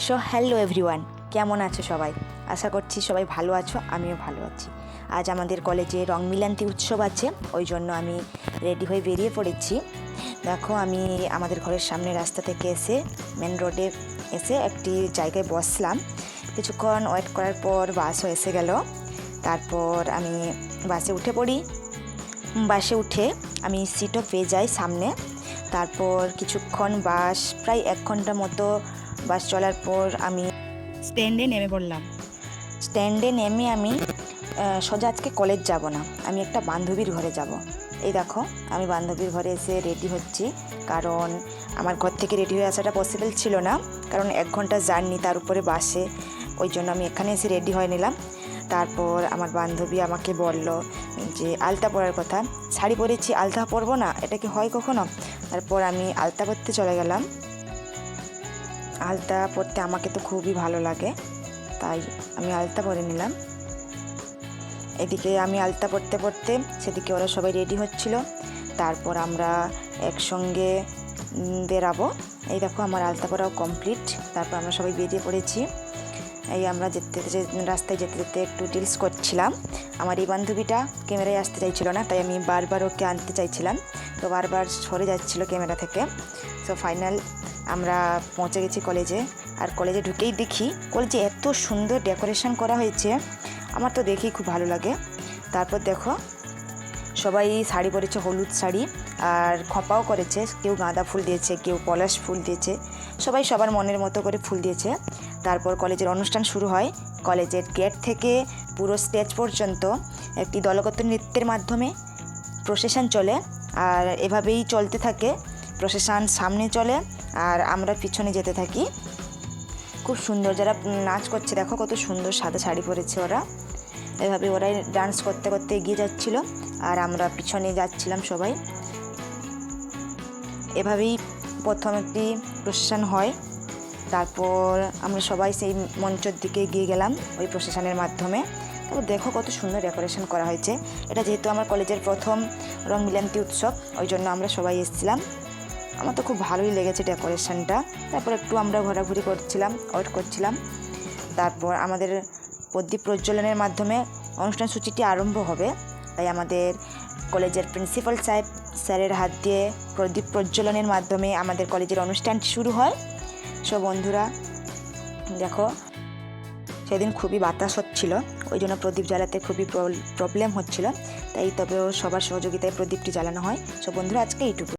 So hello everyone, কেমন আছো সবাই? আশা করছি সবাই ভালো আছো, আমিও ভালো আছি। আজ আমাদের কলেজে রং মিলান্তি উৎসব আছে, ওই জন্য আমি রেডি হয়ে বেরিয়ে পড়েছি। দেখো, আমি আমাদের ঘরের সামনে রাস্তা থেকে এসে মেন রোডে এসে একটি জায়গায় বসলাম। কিছুক্ষণ ওয়েট করার পর বাসও এসে গেল। তারপর আমি বাসে উঠে পড়ি। বাসে উঠে আমি সিটও পেয়ে যাই সামনে। তারপর কিছুক্ষণ প্রায় 1 ঘন্টা মতো বাস চলার পর আমি স্ট্যান্ডে নেমে পড়লাম। স্ট্যান্ডে নেমে আমি সোজা আজকে কলেজ যাব না, আমি একটা বান্ধবীর ঘরে যাব। এই দেখো, আমি বান্ধবীর ঘরে এসে রেডি হচ্ছি, কারণ আমার ঘর থেকে রেডি হয়ে আসাটা পসিবল ছিল না, কারণ 1 ঘন্টা জার্নি, তার উপরে বাসে। ওই জন্য আমি এখানে এসে রেডি হয়ে নিলাম। তারপর আমার বান্ধবী আমাকে বলল যে আলতা পরার কথা। শাড়ি পরেছি, আলতা পরবো না, এটা কি হয় কখনো? তারপর আমি আলতা পরতে চলে গেলাম। আলতা পরতে আমাকে তো খুবই ভালো লাগে, তাই আমি আলতা পরে নিলাম। এদিকে আমি আলতা পরতে পরতে সেদিকে ওরা সবাই রেডি হচ্ছিল। তারপর আমরা একসঙ্গে বেরাবো। এই দেখো, আমার আলতা পরাও কমপ্লিট। তারপর আমরা সবাই বেরিয়ে পড়েছি। এই আমরা রাস্তায় যেতে যেতে একটু রিলস করছিলাম। আমার এই বান্ধবীটা ক্যামেরায় আসতে চাইছিল না, তাই আমি বারবার ওকে আনতে চাইছিলাম, তো বারবার সরে যাচ্ছিল ক্যামেরা থেকে। সো ফাইনাল আমরা পৌঁছে গেছি কলেজে। আর কলেজে ঢুকেই দেখি কলেজে এত সুন্দর ডেকোরেশন করা হয়েছে, আমার তো দেখেই খুব ভালো লাগে। তারপর দেখো, সবাই শাড়ি পরেছে, হলুদ শাড়ি, আর খোঁপাও করেছে। কেউ গাঁদা ফুল দিয়েছে, কেউ পলাশ ফুল দিয়েছে, সবাই সবার মনের মতো করে ফুল দিয়েছে। তারপর কলেজের অনুষ্ঠান শুরু হয়। কলেজের গেট থেকে পুরো স্টেজ পর্যন্ত একটি দলগত নৃত্যের মাধ্যমে প্রসেশন চলে, আর এভাবেই চলতে থাকে। প্রসেশন সামনে চলে আর আমরা পিছনে যেতে থাকি। খুব সুন্দর, যারা নাচ করছে দেখো কত সুন্দর সাদা শাড়ি পরেছে ওরা। এভাবে ওরাই ডান্স করতে করতে এগিয়ে যাচ্ছিল, আর আমরা পিছনে যাচ্ছিলাম সবাই। এভাবেই প্রথম একটি প্রসেশন হয়। তারপর আমরা সবাই সেই মঞ্চের দিকে এগিয়ে গেলাম ওই প্রসেশনের মাধ্যমে। তারপর দেখো কত সুন্দর ডেকোরেশন করা হয়েছে। এটা যেহেতু আমার কলেজের প্রথম রং মিলান্তি উৎসব, ওই জন্য আমরা সবাই এসেছিলাম। আমার তো খুব ভালোই লেগেছে ডেকোরেশনটা। তারপর একটু আমরা ঘোরাঘুরি করছিলাম, ওয়েট করছিলাম। তারপর আমাদের প্রদীপ প্রজ্বলনের মাধ্যমে অনুষ্ঠান সূচিটি আরম্ভ হবে, তাই আমাদের কলেজের প্রিন্সিপাল স্যারের হাত দিয়ে প্রদীপ প্রজ্বলনের মাধ্যমে আমাদের কলেজের অনুষ্ঠানটি শুরু হয়। সব বন্ধুরা দেখো, সেদিন খুবই বাতাস হচ্ছিল, ওই জন্য প্রদীপ জ্বালাতে খুবই প্রবলেম হচ্ছিল, তাই তবেও সবার সহযোগিতায় প্রদীপটি জ্বালানো হয়। সব বন্ধুরা, আজকে এইটুকু।